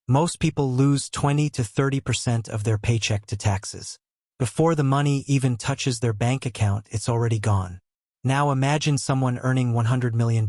Most people lose 20 to 30% of their paycheck to taxes. Before the money even touches their bank account, it's already gone. Now imagine someone earning $100 million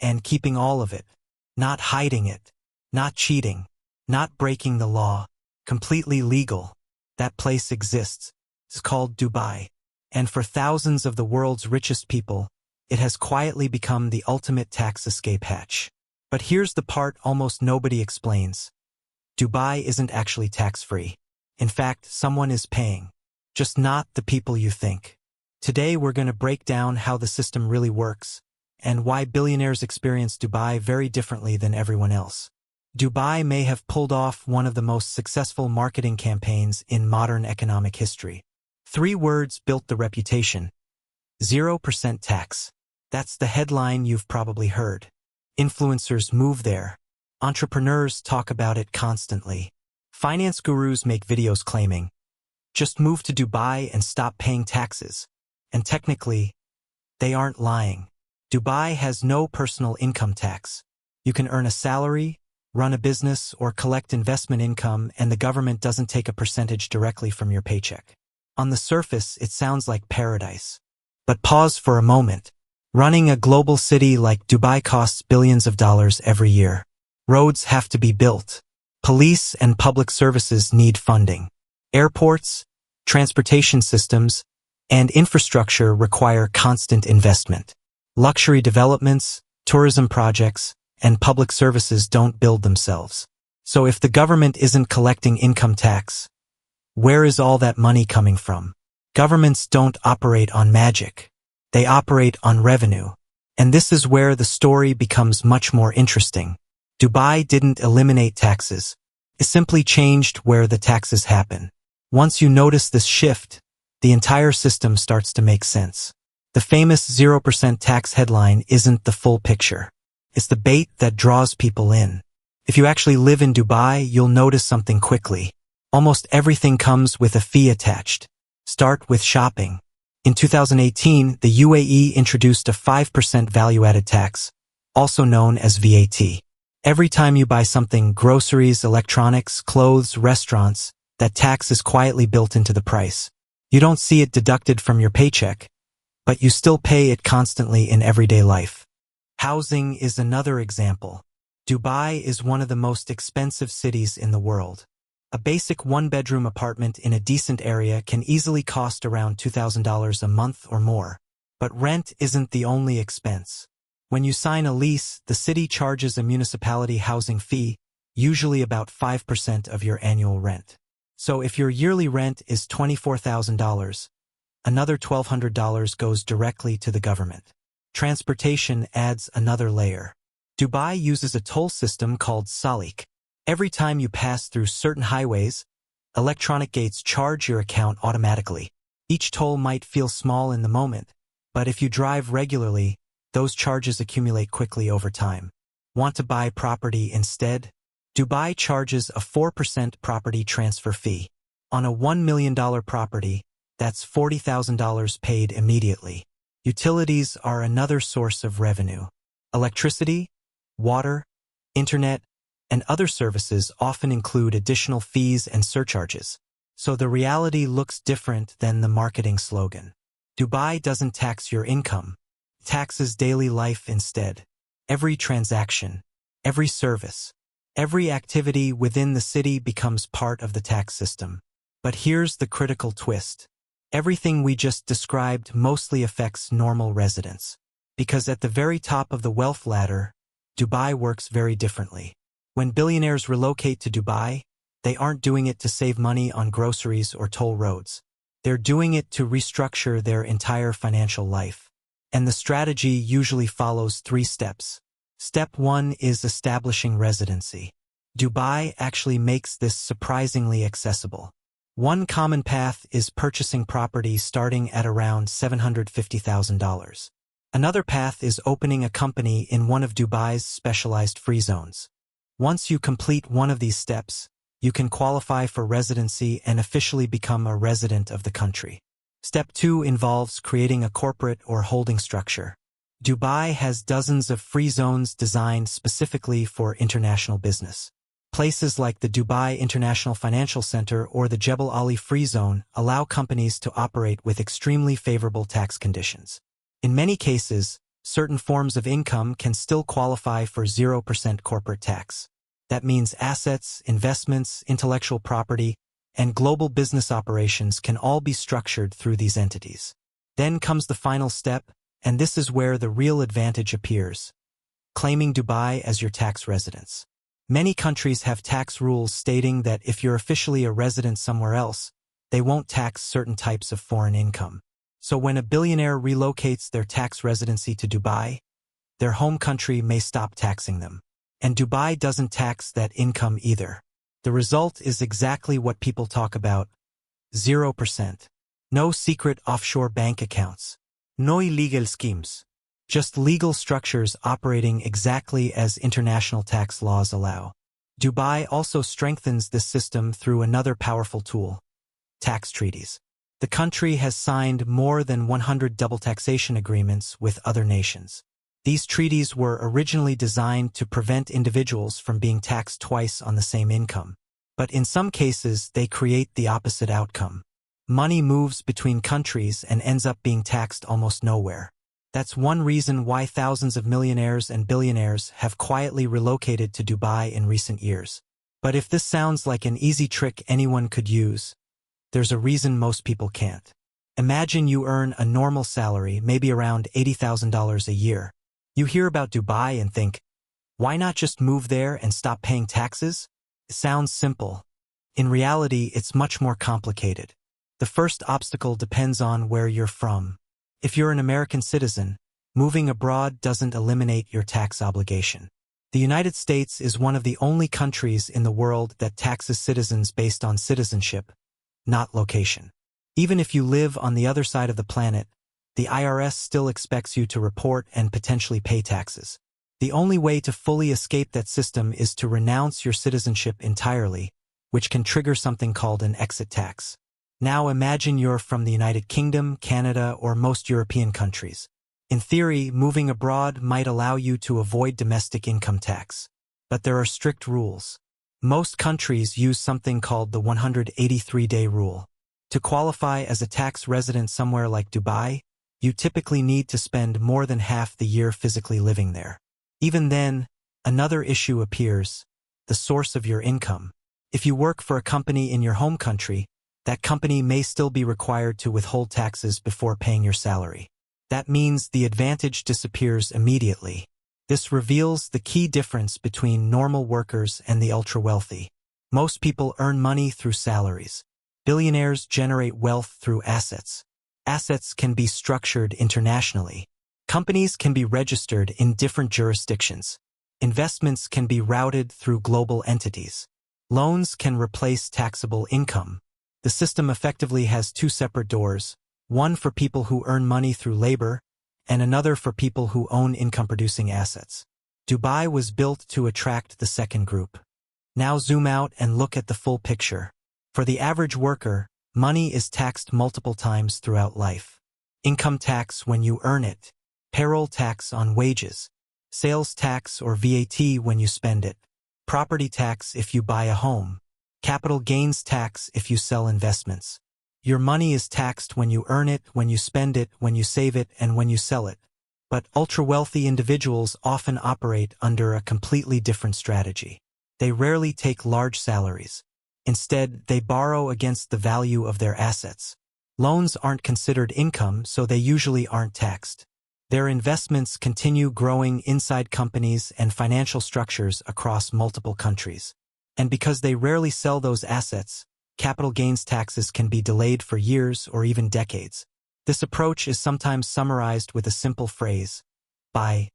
and keeping all of it, not hiding it, not cheating, not breaking the law, completely legal. That place exists. It's called Dubai. And for thousands of the world's richest people, it has quietly become the ultimate tax escape hatch. But here's the part almost nobody explains. Dubai isn't actually tax-free. In fact, someone is paying. Just not the people you think. Today we're going to break down how the system really works, and why billionaires experience Dubai very differently than everyone else. Dubai may have pulled off one of the most successful marketing campaigns in modern economic history. 3 words built the reputation. 0% tax. That's the headline you've probably heard. Influencers move there. Entrepreneurs talk about it constantly. Finance gurus make videos claiming, just move to Dubai and stop paying taxes. And technically, they aren't lying. Dubai has no personal income tax. You can earn a salary, run a business, or collect investment income, and the government doesn't take a percentage directly from your paycheck. On the surface, it sounds like paradise. But pause for a moment. Running a global city like Dubai costs billions of dollars every year. Roads have to be built. Police and public services need funding. Airports, transportation systems, and infrastructure require constant investment. Luxury developments, tourism projects, and public services don't build themselves. So if the government isn't collecting income tax, where is all that money coming from? Governments don't operate on magic. They operate on revenue. And this is where the story becomes much more interesting. Dubai didn't eliminate taxes. It simply changed where the taxes happen. Once you notice this shift, the entire system starts to make sense. The famous 0% tax headline isn't the full picture. It's the bait that draws people in. If you actually live in Dubai, you'll notice something quickly. Almost everything comes with a fee attached. Start with shopping. In 2018, the UAE introduced a 5% value-added tax, also known as VAT. Every time you buy something, groceries, electronics, clothes, restaurants, that tax is quietly built into the price. You don't see it deducted from your paycheck, but you still pay it constantly in everyday life. Housing is another example. Dubai is one of the most expensive cities in the world. A basic 1-bedroom apartment in a decent area can easily cost around $2,000 a month or more. But rent isn't the only expense. When you sign a lease, the city charges a municipality housing fee, usually about 5% of your annual rent. So if your yearly rent is $24,000, another $1,200 goes directly to the government. Transportation adds another layer. Dubai uses a toll system called Salik. Every time you pass through certain highways, electronic gates charge your account automatically. Each toll might feel small in the moment, but if you drive regularly, those charges accumulate quickly over time. Want to buy property instead? Dubai charges a 4% property transfer fee. On a $1 million property, that's $40,000 paid immediately. Utilities are another source of revenue. Electricity, water, internet, and other services often include additional fees and surcharges. So the reality looks different than the marketing slogan. Dubai doesn't tax your income. It taxes daily life instead. Every transaction, every service, every activity within the city becomes part of the tax system. But here's the critical twist. Everything we just described mostly affects normal residents. Because at the very top of the wealth ladder, Dubai works very differently. When billionaires relocate to Dubai, they aren't doing it to save money on groceries or toll roads. They're doing it to restructure their entire financial life. And the strategy usually follows 3 steps. Step 1 is establishing residency. Dubai actually makes this surprisingly accessible. One common path is purchasing property starting at around $750,000. Another path is opening a company in one of Dubai's specialized free zones. Once you complete one of these steps, you can qualify for residency and officially become a resident of the country. Step 2 involves creating a corporate or holding structure. Dubai has dozens of free zones designed specifically for international business. Places like the Dubai International Financial Center or the Jebel Ali Free Zone allow companies to operate with extremely favorable tax conditions. In many cases, certain forms of income can still qualify for 0% corporate tax. That means assets, investments, intellectual property, and global business operations can all be structured through these entities. Then comes the final step, and this is where the real advantage appears: claiming Dubai as your tax residence. Many countries have tax rules stating that if you're officially a resident somewhere else, they won't tax certain types of foreign income. So when a billionaire relocates their tax residency to Dubai, their home country may stop taxing them. And Dubai doesn't tax that income either. The result is exactly what people talk about: 0%. No secret offshore bank accounts. No illegal schemes. Just legal structures operating exactly as international tax laws allow. Dubai also strengthens this system through another powerful tool: tax treaties. The country has signed more than 100 double taxation agreements with other nations. These treaties were originally designed to prevent individuals from being taxed twice on the same income. But in some cases, they create the opposite outcome. Money moves between countries and ends up being taxed almost nowhere. That's one reason why thousands of millionaires and billionaires have quietly relocated to Dubai in recent years. But if this sounds like an easy trick anyone could use, there's a reason most people can't. Imagine you earn a normal salary, maybe around $80,000 a year. You hear about Dubai and think, why not just move there and stop paying taxes? It sounds simple. In reality, it's much more complicated. The first obstacle depends on where you're from. If you're an American citizen, moving abroad doesn't eliminate your tax obligation. The United States is one of the only countries in the world that taxes citizens based on citizenship, not location. Even if you live on the other side of the planet, the IRS still expects you to report and potentially pay taxes. The only way to fully escape that system is to renounce your citizenship entirely, which can trigger something called an exit tax. Now imagine you're from the United Kingdom, Canada, or most European countries. In theory, moving abroad might allow you to avoid domestic income tax. But there are strict rules. Most countries use something called the 183-day rule. To qualify as a tax resident somewhere like Dubai, you typically need to spend more than half the year physically living there. Even then, another issue appears: the source of your income. If you work for a company in your home country, that company may still be required to withhold taxes before paying your salary. That means the advantage disappears immediately. This reveals the key difference between normal workers and the ultra-wealthy. Most people earn money through salaries. Billionaires generate wealth through assets. Assets can be structured internationally. Companies can be registered in different jurisdictions. Investments can be routed through global entities. Loans can replace taxable income. The system effectively has two separate doors, one for people who earn money through labor, and another for people who own income-producing assets. Dubai was built to attract the second group. Now zoom out and look at the full picture. For the average worker, money is taxed multiple times throughout life. Income tax when you earn it, payroll tax on wages, sales tax or VAT when you spend it, property tax if you buy a home, capital gains tax if you sell investments. Your money is taxed when you earn it, when you spend it, when you save it, and when you sell it. But ultra-wealthy individuals often operate under a completely different strategy. They rarely take large salaries. Instead, they borrow against the value of their assets. Loans aren't considered income, so they usually aren't taxed. Their investments continue growing inside companies and financial structures across multiple countries. And because they rarely sell those assets, capital gains taxes can be delayed for years or even decades. This approach is sometimes summarized with a simple phrase: buy,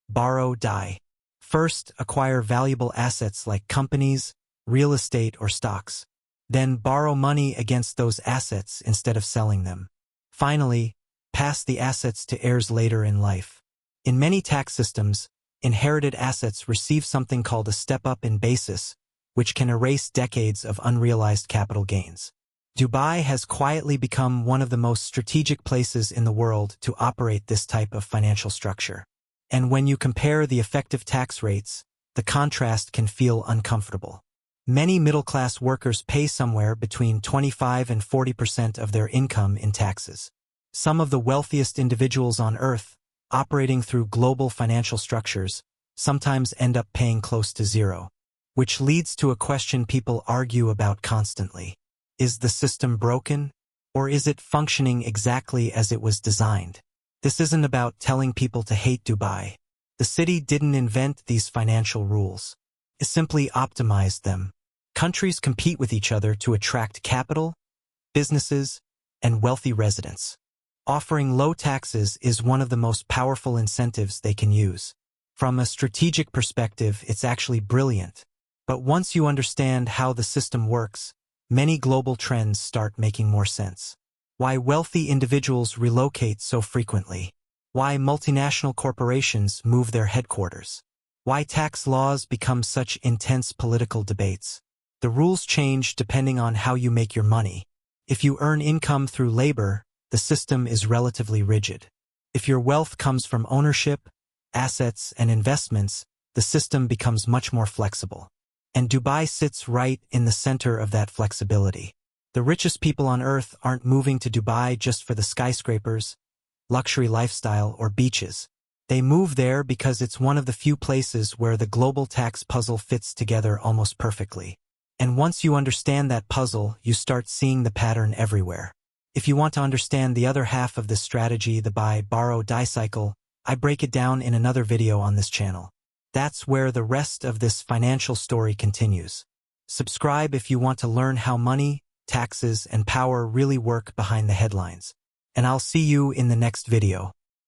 borrow, die. First, acquire valuable assets like companies, real estate, or stocks. Then borrow money against those assets instead of selling them. Finally, pass the assets to heirs later in life. In many tax systems, inherited assets receive something called a step-up in basis, which can erase decades of unrealized capital gains. Dubai has quietly become one of the most strategic places in the world to operate this type of financial structure. And when you compare the effective tax rates, the contrast can feel uncomfortable. Many middle-class workers pay somewhere between 25 and 40% of their income in taxes. Some of the wealthiest individuals on Earth, operating through global financial structures, sometimes end up paying close to zero. Which leads to a question people argue about constantly. Is the system broken? Or is it functioning exactly as it was designed? This isn't about telling people to hate Dubai. The city didn't invent these financial rules. It simply optimized them. Countries compete with each other to attract capital, businesses, and wealthy residents. Offering low taxes is one of the most powerful incentives they can use. From a strategic perspective, it's actually brilliant. But once you understand how the system works, many global trends start making more sense. Why wealthy individuals relocate so frequently. Why multinational corporations move their headquarters. Why tax laws become such intense political debates. The rules change depending on how you make your money. If you earn income through labor, the system is relatively rigid. If your wealth comes from ownership, assets, and investments, the system becomes much more flexible. And Dubai sits right in the center of that flexibility. The richest people on Earth aren't moving to Dubai just for the skyscrapers, luxury lifestyle, or beaches. They move there because it's one of the few places where the global tax puzzle fits together almost perfectly. And once you understand that puzzle, you start seeing the pattern everywhere. If you want to understand the other half of this strategy, the buy, borrow, die cycle, I break it down in another video on this channel. That's where the rest of this financial story continues. Subscribe if you want to learn how money, taxes, and power really work behind the headlines. And I'll see you in the next video.